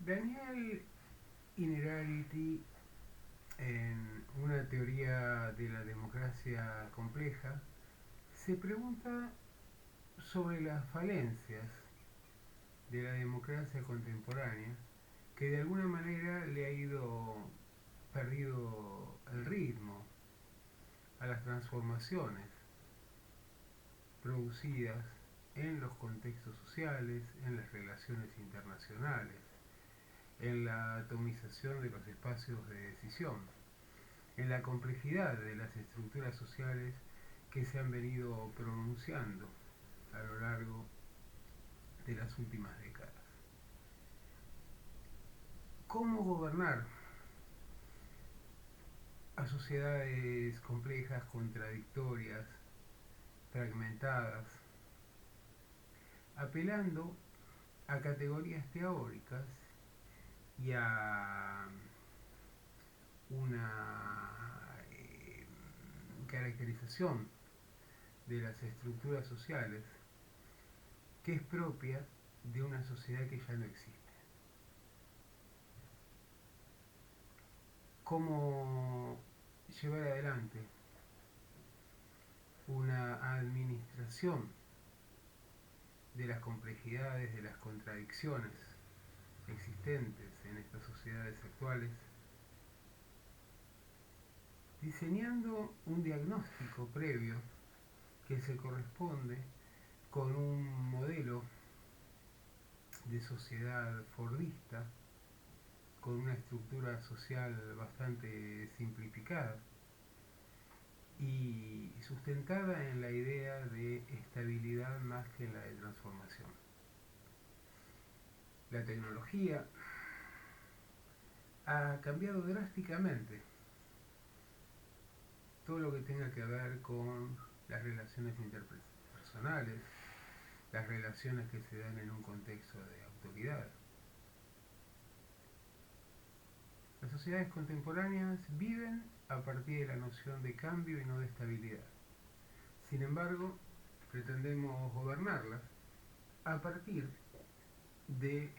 Daniel Innerarity, en una teoría de la democracia compleja, se pregunta sobre las falencias de la democracia contemporánea que de alguna manera le ha ido perdido el ritmo a las transformaciones producidas en los contextos sociales, en las relaciones internacionales, en la atomización de los espacios de decisión, en la complejidad de las estructuras sociales que se han venido pronunciando a lo largo de las últimas décadas. ¿Cómo gobernar a sociedades complejas, contradictorias, fragmentadas, apelando a categorías teóricas y a una caracterización de las estructuras sociales que es propia de una sociedad que ya no existe? ¿Cómo llevar adelante una administración de las complejidades, de las contradicciones existentes en estas sociedades actuales, diseñando un diagnóstico previo que se corresponde con un modelo de sociedad fordista, con una estructura social bastante simplificada y sustentada en la idea de estabilidad más que en la de transformación? La tecnología ha cambiado drásticamente todo lo que tenga que ver con las relaciones interpersonales, las relaciones que se dan en un contexto de autoridad. Las sociedades contemporáneas viven a partir de la noción de cambio y no de estabilidad. Sin embargo, pretendemos gobernarlas a partir de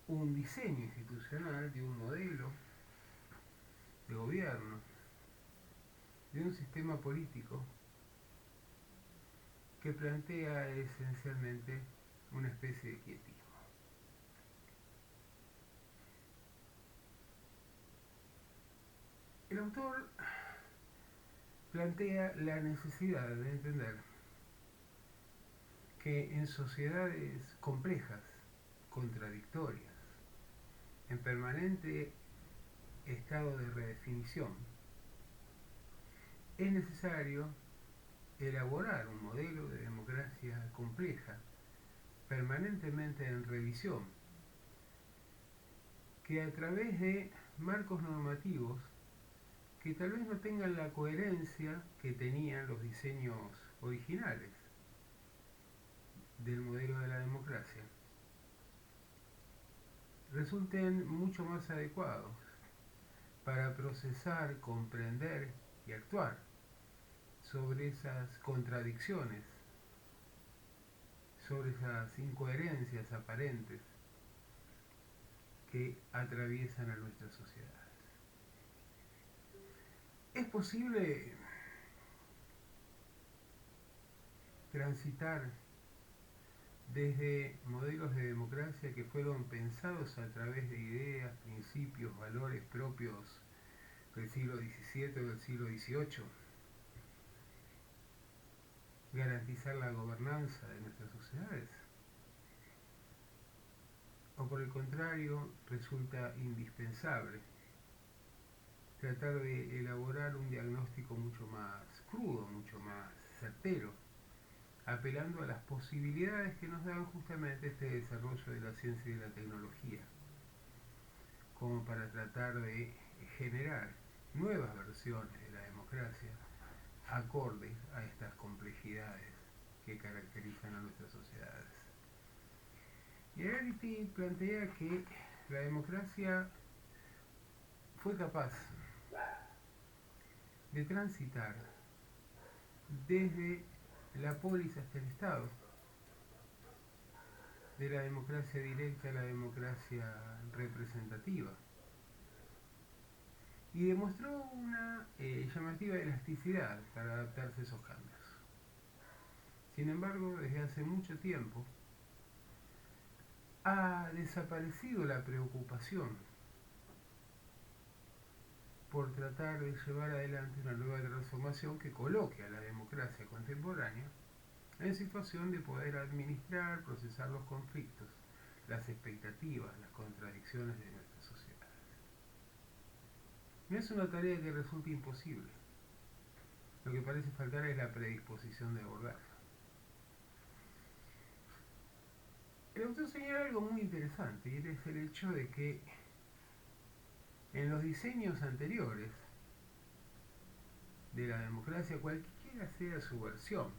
un diseño institucional, de un modelo de gobierno, de un sistema político que plantea esencialmente una especie de quietismo. El autor plantea la necesidad de entender que en sociedades complejas, contradictorias, en permanente estado de redefinición, es necesario elaborar un modelo de democracia compleja, permanentemente en revisión, que a través de marcos normativos que tal vez no tengan la coherencia que tenían los diseños originales del modelo de la democracia, resulten mucho más adecuados para procesar, comprender y actuar sobre esas contradicciones, sobre esas incoherencias aparentes que atraviesan a nuestras sociedades. Es posible transitar desde modelos de democracia que fueron pensados a través de ideas, principios, valores propios del siglo XVII o del siglo XVIII, garantizar la gobernanza de nuestras sociedades, o por el contrario resulta indispensable tratar de elaborar un diagnóstico mucho más crudo, mucho más certero, apelando a las posibilidades que nos dan justamente este desarrollo de la ciencia y de la tecnología, como para tratar de generar nuevas versiones de la democracia acordes a estas complejidades que caracterizan a nuestras sociedades. Y Arity plantea que la democracia fue capaz de transitar desde la polis hasta el Estado, de la democracia directa a la democracia representativa y demostró una llamativa elasticidad para adaptarse a esos cambios. Sin embargo, desde hace mucho tiempo ha desaparecido la preocupación por tratar de llevar adelante una nueva transformación que coloque a la democracia contemporánea en situación de poder administrar, procesar los conflictos, las expectativas, las contradicciones de nuestra sociedad. No es una tarea que resulte imposible. Lo que parece faltar es la predisposición de abordarla. El autor señala algo muy interesante, y es el hecho de que en los diseños anteriores de la democracia, cualquiera sea su versión,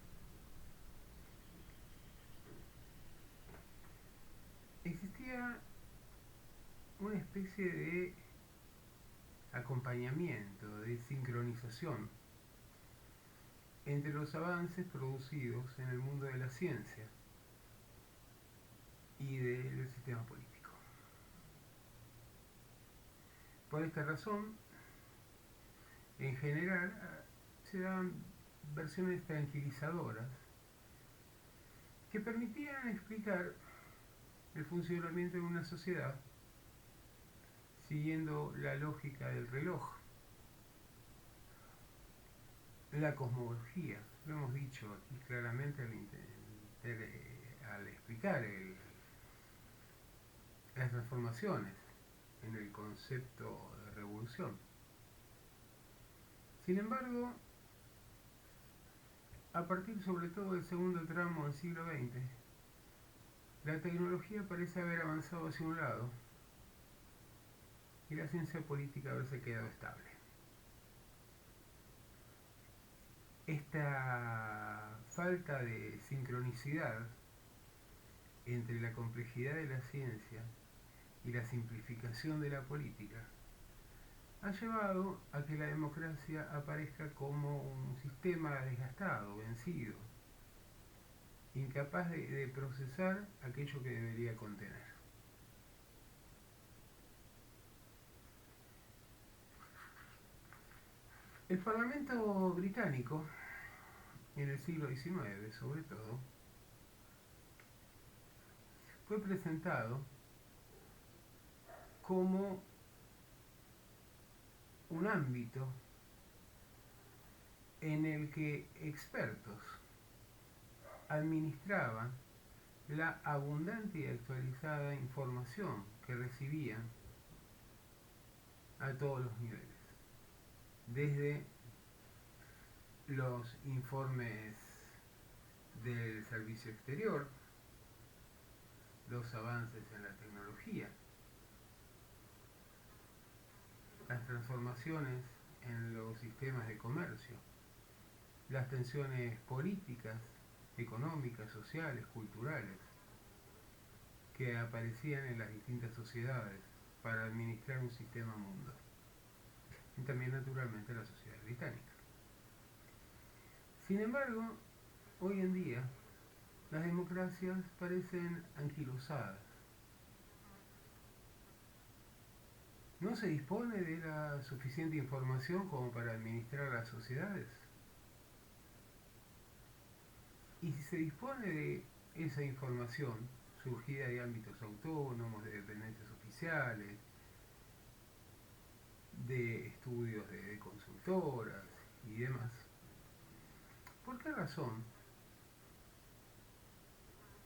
existía una especie de acompañamiento, de sincronización entre los avances producidos en el mundo de la ciencia y del sistema político. Por esta razón, en general, se daban versiones tranquilizadoras que permitían explicar el funcionamiento de una sociedad siguiendo la lógica del reloj, la cosmología. Lo hemos dicho aquí claramente al explicar las transformaciones en el concepto de revolución. Sin embargo, a partir sobre todo del segundo tramo del siglo XX, la tecnología parece haber avanzado hacia un lado y la ciencia política haberse quedado estable. Esta falta de sincronicidad entre la complejidad de la ciencia y la simplificación de la política ha llevado a que la democracia aparezca como un sistema desgastado, vencido, incapaz de procesar aquello que debería contener. El Parlamento británico, en el siglo XIX sobre todo, fue presentado como un ámbito en el que expertos administraban la abundante y actualizada información que recibían a todos los niveles, desde los informes del servicio exterior, los avances en la tecnología, las transformaciones en los sistemas de comercio, las tensiones políticas, económicas, sociales, culturales, que aparecían en las distintas sociedades para administrar un sistema mundo. Y también naturalmente la sociedad británica. Sin embargo, hoy en día, las democracias parecen anquilosadas. ¿No se dispone de la suficiente información como para administrar las sociedades? Y si se dispone de esa información surgida de ámbitos autónomos, de dependencias oficiales, de estudios de consultoras y demás, ¿por qué razón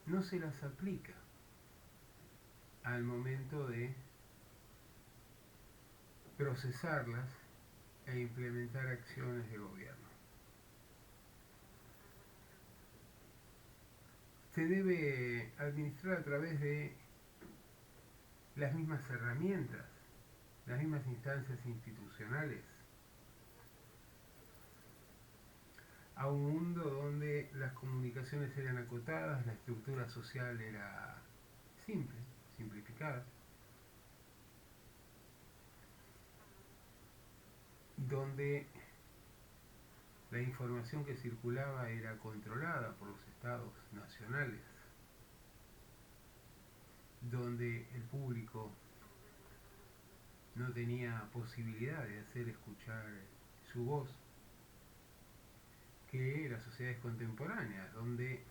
no se las aplica al momento de procesarlas e implementar acciones de gobierno? Se debe administrar a través de las mismas herramientas, las mismas instancias institucionales, a un mundo donde las comunicaciones eran acotadas, la estructura social era simple, simplificada, donde la información que circulaba era controlada por los estados nacionales, donde el público no tenía posibilidad de hacer escuchar su voz, que las sociedades contemporáneas, donde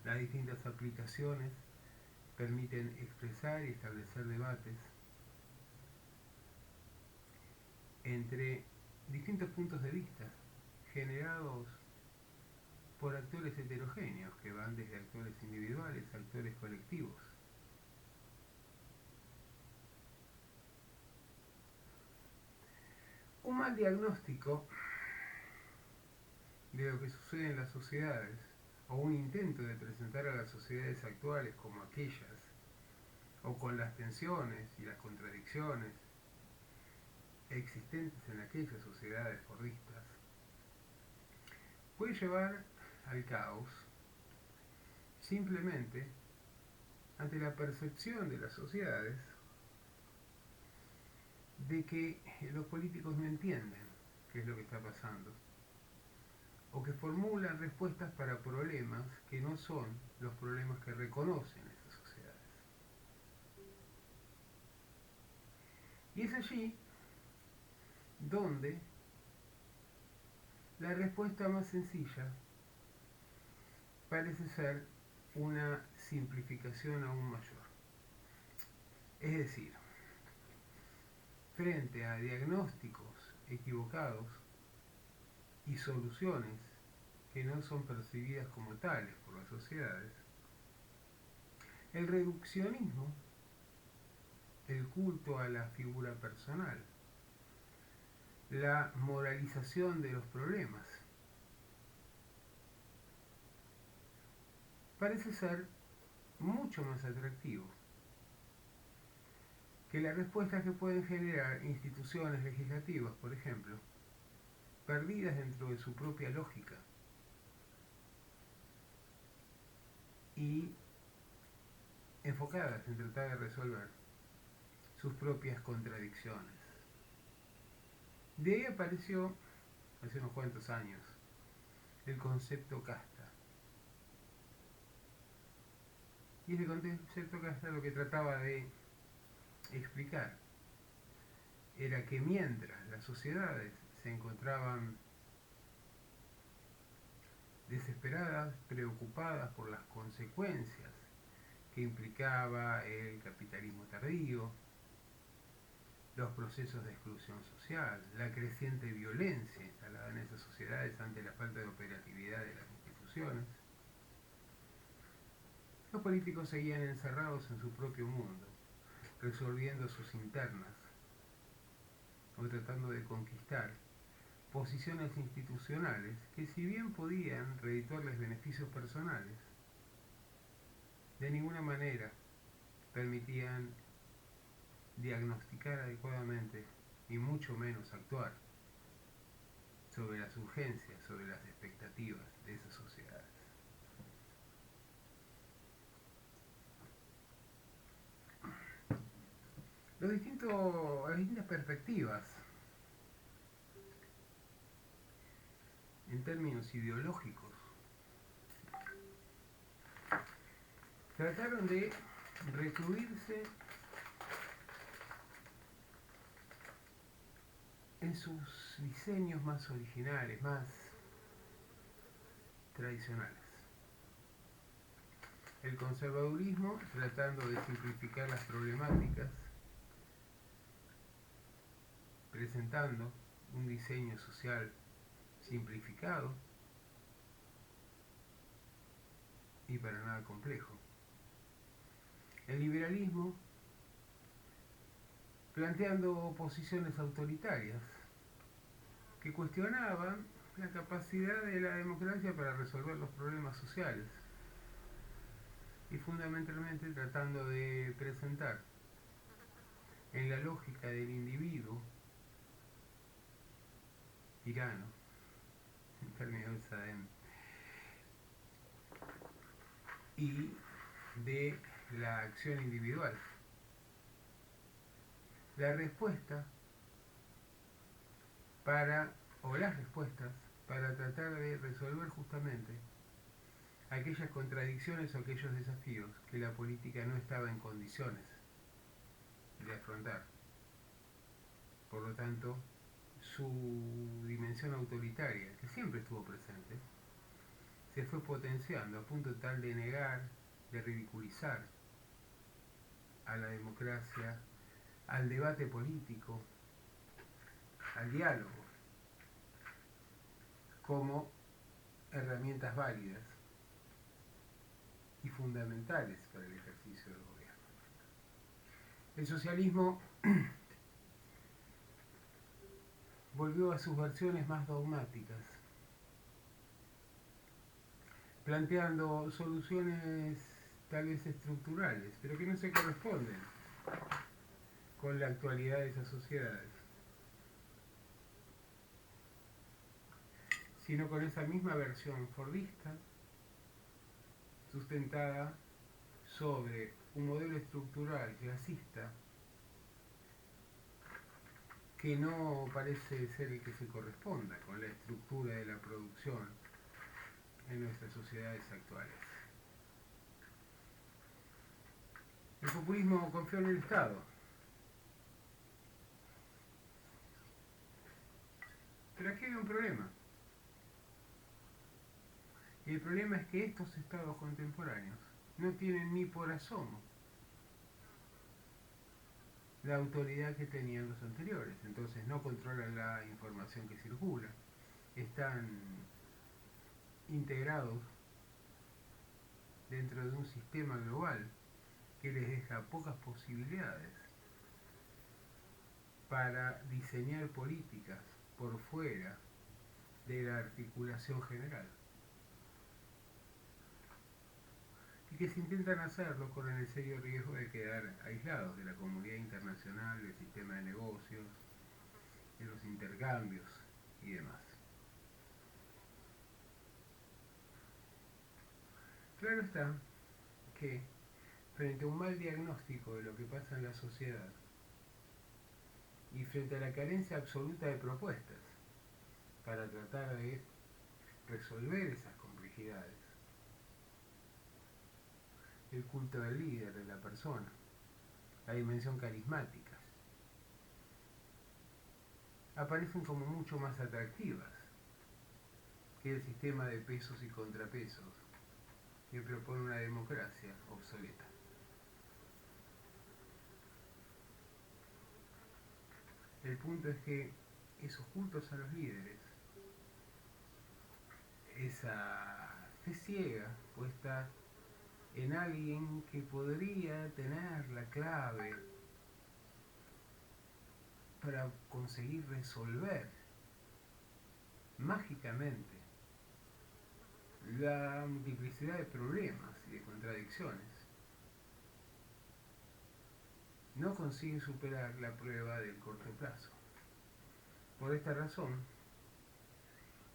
las distintas aplicaciones permiten expresar y establecer debates entre distintos puntos de vista generados por actores heterogéneos que van desde actores individuales a actores colectivos. Un mal diagnóstico de lo que sucede en las sociedades, o un intento de presentar a las sociedades actuales como aquellas, o con las tensiones y las contradicciones existentes en aquellas sociedades fordistas, puede llevar al caos simplemente ante la percepción de las sociedades de que los políticos no entienden qué es lo que está pasando, o que formulan respuestas para problemas que no son los problemas que reconocen esas sociedades. Y es allí donde la respuesta más sencilla parece ser una simplificación aún mayor. Es decir, frente a diagnósticos equivocados y soluciones que no son percibidas como tales por las sociedades, el reduccionismo, el culto a la figura personal, la moralización de los problemas, parece ser mucho más atractivo que las respuestas que pueden generar instituciones legislativas, por ejemplo, perdidas dentro de su propia lógica y enfocadas en tratar de resolver sus propias contradicciones. De ahí apareció, hace unos cuantos años, el concepto casta. Y ese concepto casta lo que trataba de explicar era que mientras las sociedades se encontraban desesperadas, preocupadas por las consecuencias que implicaba el capitalismo tardío, los procesos de exclusión social, la creciente violencia instalada en esas sociedades ante la falta de operatividad de las instituciones, los políticos seguían encerrados en su propio mundo, resolviendo sus internas o tratando de conquistar posiciones institucionales que, si bien podían redituarles beneficios personales, de ninguna manera permitían diagnosticar adecuadamente y mucho menos actuar sobre las urgencias, sobre las expectativas de esas sociedades. Las distintas perspectivas en términos ideológicos trataron de recluirse en sus diseños más originales, más tradicionales. El conservadurismo tratando de simplificar las problemáticas, presentando un diseño social simplificado y para nada complejo. El liberalismo planteando posiciones autoritarias que cuestionaban la capacidad de la democracia para resolver los problemas sociales y fundamentalmente tratando de presentar en la lógica del individuo tirano, en términos de Sadem, y de la acción individual. La respuesta o las respuestas para tratar de resolver justamente aquellas contradicciones o aquellos desafíos que la política no estaba en condiciones de afrontar. Por lo tanto, su dimensión autoritaria, que siempre estuvo presente, se fue potenciando a punto tal de negar, de ridiculizar a la democracia, al debate político, al diálogo, como herramientas válidas y fundamentales para el ejercicio del gobierno. El socialismo volvió a sus versiones más dogmáticas, planteando soluciones tal vez estructurales, pero que no se corresponden con la actualidad de esas sociedades, sino con esa misma versión fordista, sustentada sobre un modelo estructural clasista que no parece ser el que se corresponda con la estructura de la producción en nuestras sociedades actuales. El populismo confió en el Estado, pero aquí hay un problema. Y el problema es que estos estados contemporáneos no tienen ni por asomo la autoridad que tenían los anteriores. Entonces no controlan la información que circula, están integrados dentro de un sistema global que les deja pocas posibilidades para diseñar políticas por fuera de la articulación general. Y que si intentan hacerlo corren el serio riesgo de quedar aislados de la comunidad internacional, del sistema de negocios, de los intercambios y demás. Claro está que frente a un mal diagnóstico de lo que pasa en la sociedad y frente a la carencia absoluta de propuestas para tratar de resolver esas complejidades, el culto del líder, de la persona, la dimensión carismática, aparecen como mucho más atractivas que el sistema de pesos y contrapesos que propone una democracia obsoleta. El punto es que esos cultos a los líderes, esa fe ciega puesta en alguien que podría tener la clave para conseguir resolver mágicamente la multiplicidad de problemas y de contradicciones, no consigue superar la prueba del corto plazo. Por esta razón,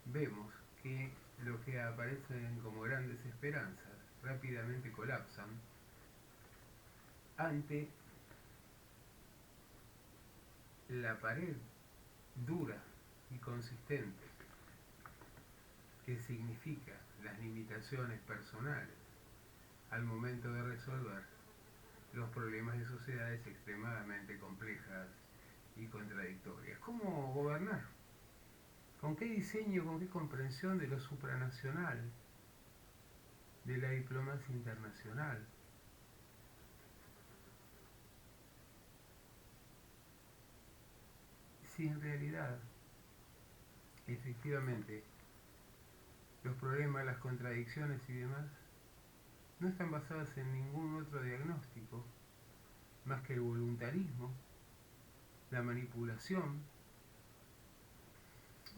vemos que lo que aparecen como grandes esperanzas rápidamente colapsan ante la pared dura y consistente que significa las limitaciones personales al momento de resolver los problemas de sociedades extremadamente complejas y contradictorias. ¿Cómo gobernar? ¿Con qué diseño, con qué comprensión de lo supranacional, de la diplomacia internacional? Si en realidad, efectivamente, los problemas, las contradicciones y demás no están basadas en ningún otro diagnóstico más que el voluntarismo, la manipulación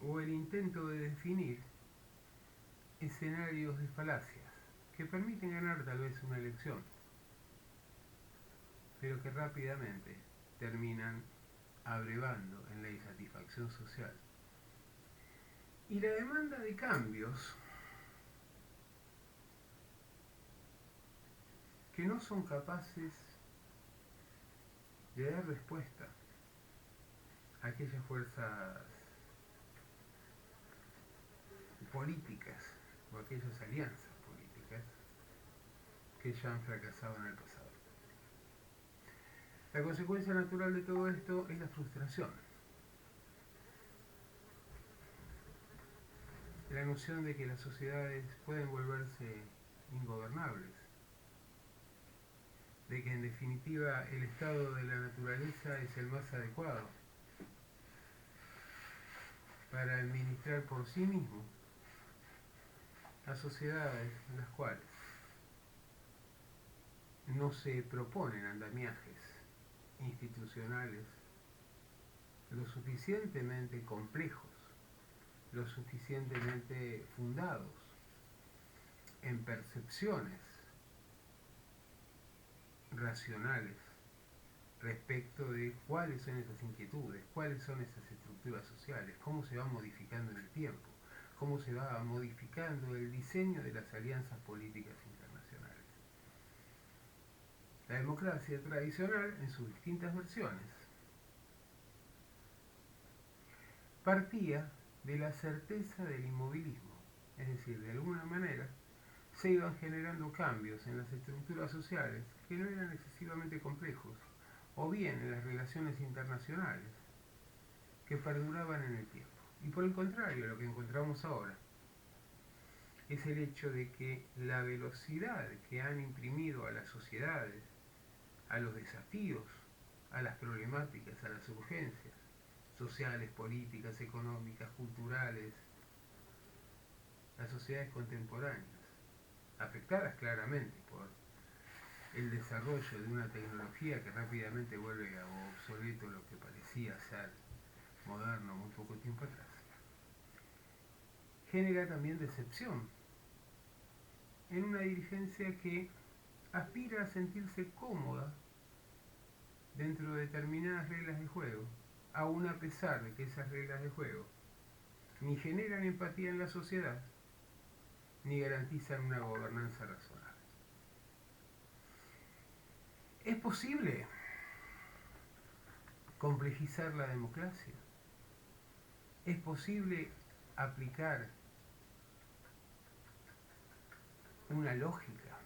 o el intento de definir escenarios de falacias que permiten ganar tal vez una elección, pero que rápidamente terminan abrevando en la insatisfacción social. Y la demanda de cambios que no son capaces de dar respuesta a aquellas fuerzas políticas o aquellas alianzas políticas que ya han fracasado en el pasado. La consecuencia natural de todo esto es la frustración. La noción de que las sociedades pueden volverse ingobernables, de que en definitiva el estado de la naturaleza es el más adecuado para administrar por sí mismo las sociedades en las cuales no se proponen andamiajes institucionales lo suficientemente complejos, lo suficientemente fundados en percepciones racionales respecto de cuáles son esas inquietudes, cuáles son esas estructuras sociales, cómo se va modificando en el tiempo, cómo se va modificando el diseño de las alianzas políticas internacionales. La democracia tradicional, en sus distintas versiones, partía de la certeza del inmovilismo, es decir, de alguna manera se iban generando cambios en las estructuras sociales que no eran excesivamente complejos, o bien en las relaciones internacionales que perduraban en el tiempo. Y por el contrario, lo que encontramos ahora es el hecho de que la velocidad que han imprimido a las sociedades, a los desafíos, a las problemáticas, a las urgencias sociales, políticas, económicas, culturales, las sociedades contemporáneas, afectadas claramente por el desarrollo de una tecnología que rápidamente vuelve a obsoleto lo que parecía ser moderno muy poco tiempo atrás, genera también decepción en una dirigencia que aspira a sentirse cómoda dentro de determinadas reglas de juego, aun a pesar de que esas reglas de juego ni generan empatía en la sociedad, ni garantizan una gobernanza razonable. ¿Es posible complejizar la democracia? ¿Es posible aplicar una lógica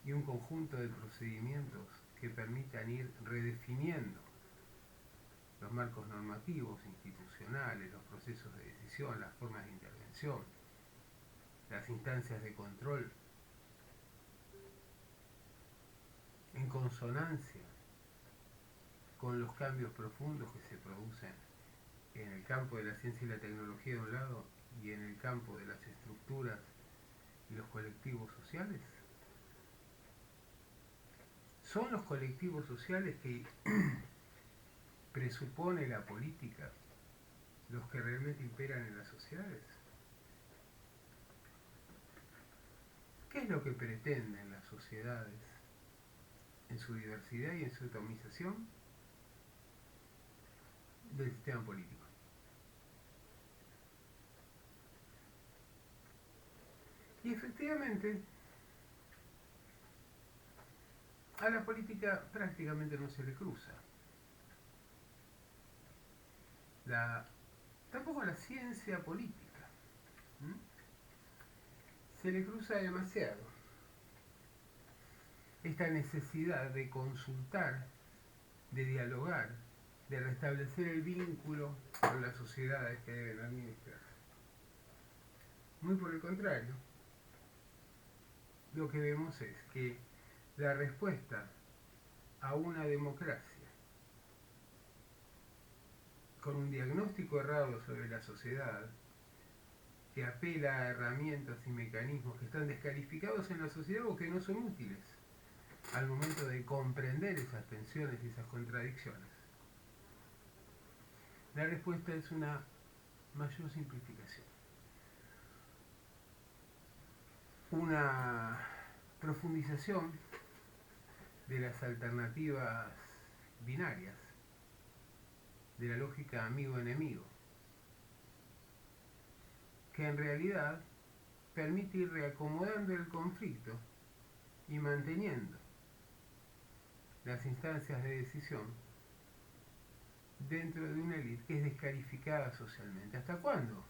y un conjunto de procedimientos que permitan ir redefiniendo los marcos normativos, institucionales, los procesos de decisión, las formas de intervención, las instancias de control, en consonancia con los cambios profundos que se producen en el campo de la ciencia y la tecnología de un lado y en el campo de las estructuras y los colectivos sociales? ¿Son los colectivos sociales que presupone la política los que realmente imperan en las sociedades? ¿Qué es lo que pretenden las sociedades en su diversidad y en su atomización del sistema político? Y efectivamente, a la política prácticamente no se le cruza. Tampoco a la ciencia política. Se le cruza demasiado esta necesidad de consultar, de dialogar, de restablecer el vínculo con las sociedades que deben administrar. Muy por el contrario, lo que vemos es que la respuesta a una democracia con un diagnóstico errado sobre la sociedad, que apela a herramientas y mecanismos que están descalificados en la sociedad o que no son útiles al momento de comprender esas tensiones y esas contradicciones. La respuesta es una mayor simplificación, una profundización de las alternativas binarias, de la lógica amigo-enemigo, que en realidad permite ir reacomodando el conflicto y manteniendo las instancias de decisión dentro de una élite que es descalificada socialmente. ¿Hasta cuándo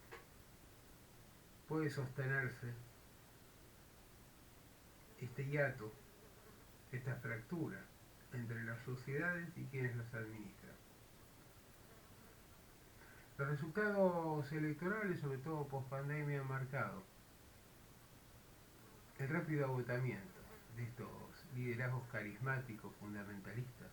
puede sostenerse este hiato, esta fractura entre las sociedades y quienes las administran. Los resultados electorales, sobre todo post pandemia, han marcado el rápido agotamiento de estos liderazgos carismáticos fundamentalistas.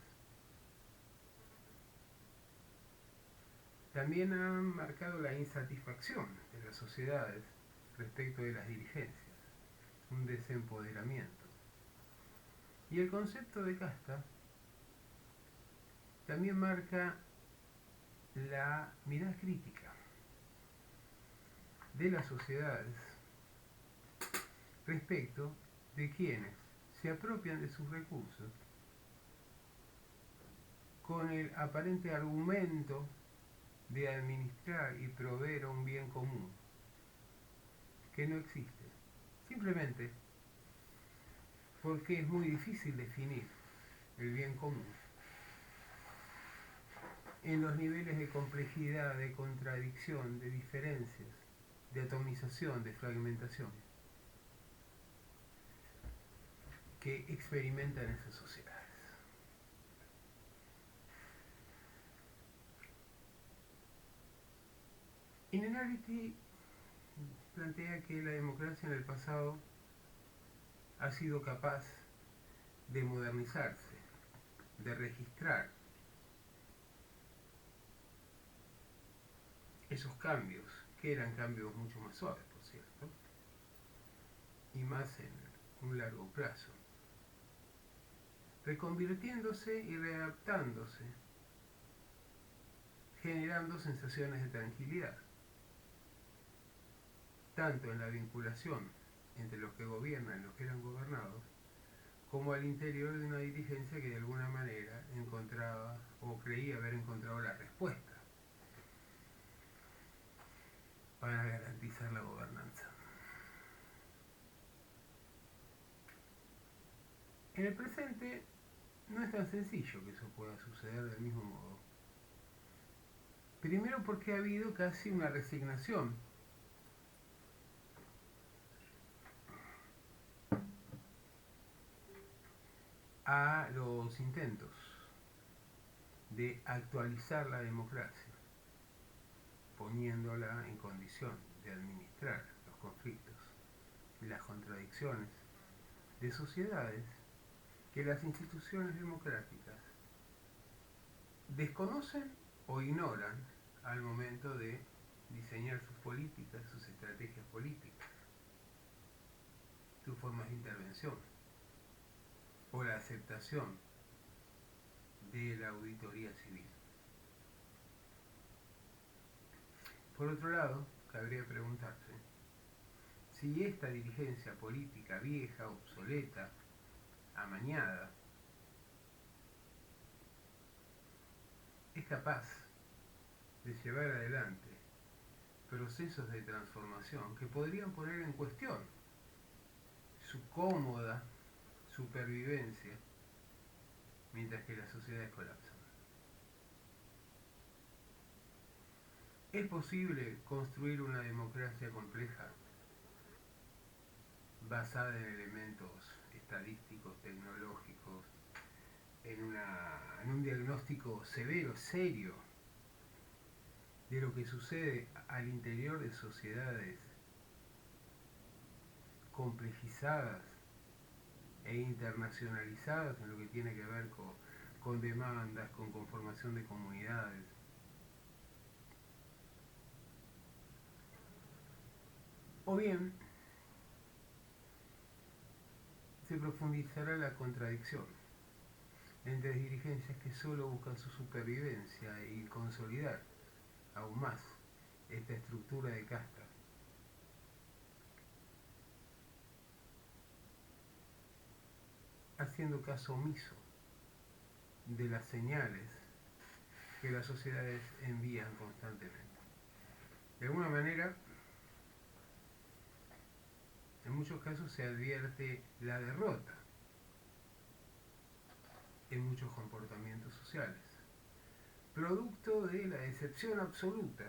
También han marcado la insatisfacción de las sociedades respecto de las dirigencias, un desempoderamiento. Y el concepto de casta también marca la mirada crítica de las sociedades respecto de quienes se apropian de sus recursos con el aparente argumento de administrar y proveer un bien común que no existe, simplemente porque es muy difícil definir el bien común en los niveles de complejidad, de contradicción, de diferencias, de atomización, de fragmentación que experimentan esas sociedades. Innerarity plantea que la democracia en el pasado ha sido capaz de modernizarse, de registrar esos cambios, que eran cambios mucho más suaves, por cierto, y más en un largo plazo, reconvirtiéndose y readaptándose, generando sensaciones de tranquilidad, tanto en la vinculación entre los que gobiernan y los que eran gobernados, como al interior de una dirigencia que de alguna manera encontraba o creía haber encontrado la respuesta para garantizar la gobernanza. En el presente no es tan sencillo que eso pueda suceder del mismo modo. Primero porque ha habido casi una resignación a los intentos de actualizar la democracia, poniéndola en condición de administrar los conflictos y las contradicciones de sociedades que las instituciones democráticas desconocen o ignoran al momento de diseñar sus políticas, sus estrategias políticas, sus formas de intervención o la aceptación de la auditoría civil. Por otro lado, cabría preguntarse si esta dirigencia política vieja, obsoleta, amañada, es capaz de llevar adelante procesos de transformación que podrían poner en cuestión su cómoda supervivencia mientras que las sociedades colapsan. ¿Es posible construir una democracia compleja basada en elementos estadísticos, tecnológicos, en un diagnóstico severo, serio, de lo que sucede al interior de sociedades complejizadas e internacionalizadas en lo que tiene que ver con demandas, con conformación de comunidades? O bien se profundizará la contradicción entre dirigencias que solo buscan su supervivencia y consolidar aún más esta estructura de casta, haciendo caso omiso de las señales que las sociedades envían constantemente. De alguna manera, en muchos casos se advierte la derrota en muchos comportamientos sociales, producto de la decepción absoluta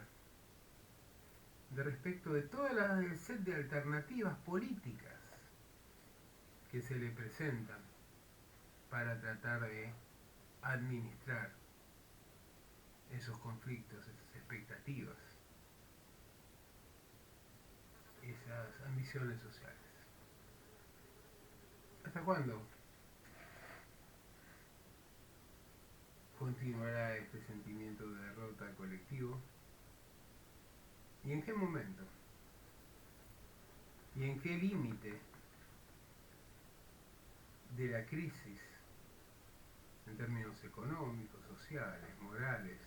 de respecto de todas las set de alternativas políticas que se le presentan para tratar de administrar esos conflictos, esas expectativas, esas ambiciones sociales. ¿Hasta cuándo continuará este sentimiento de derrota colectivo? ¿Y en qué momento? ¿Y en qué límite de la crisis, en términos económicos, sociales, morales,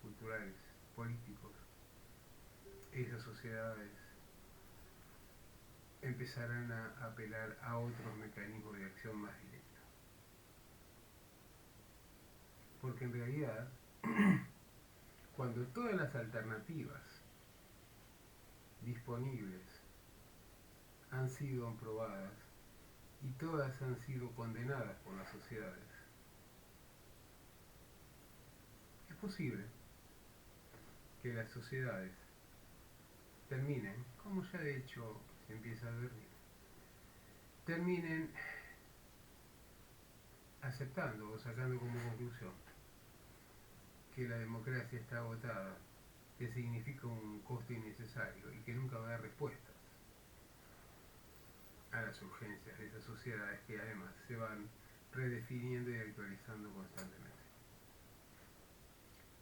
culturales, políticos, esas sociedades empezarán a apelar a otros mecanismos de acción más directos? Porque en realidad, cuando todas las alternativas disponibles han sido probadas y todas han sido condenadas por las sociedades, es posible que las sociedades terminen, como ya de hecho se empieza a ver, terminen aceptando o sacando como conclusión que la democracia está agotada, que significa un costo innecesario y que nunca va a dar respuestas a las urgencias de esas sociedades que además se van redefiniendo y actualizando constantemente.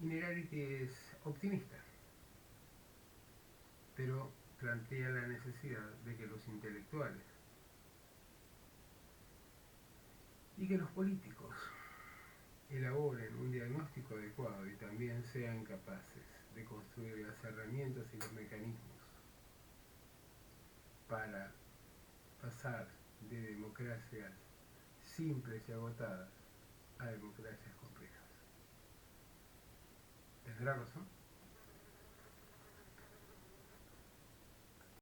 Inerarity es optimista, pero plantea la necesidad de que los intelectuales y que los políticos elaboren un diagnóstico adecuado y también sean capaces de construir las herramientas y los mecanismos para pasar de democracias simples y agotadas a democracias complejas. ¿Tendrá razón?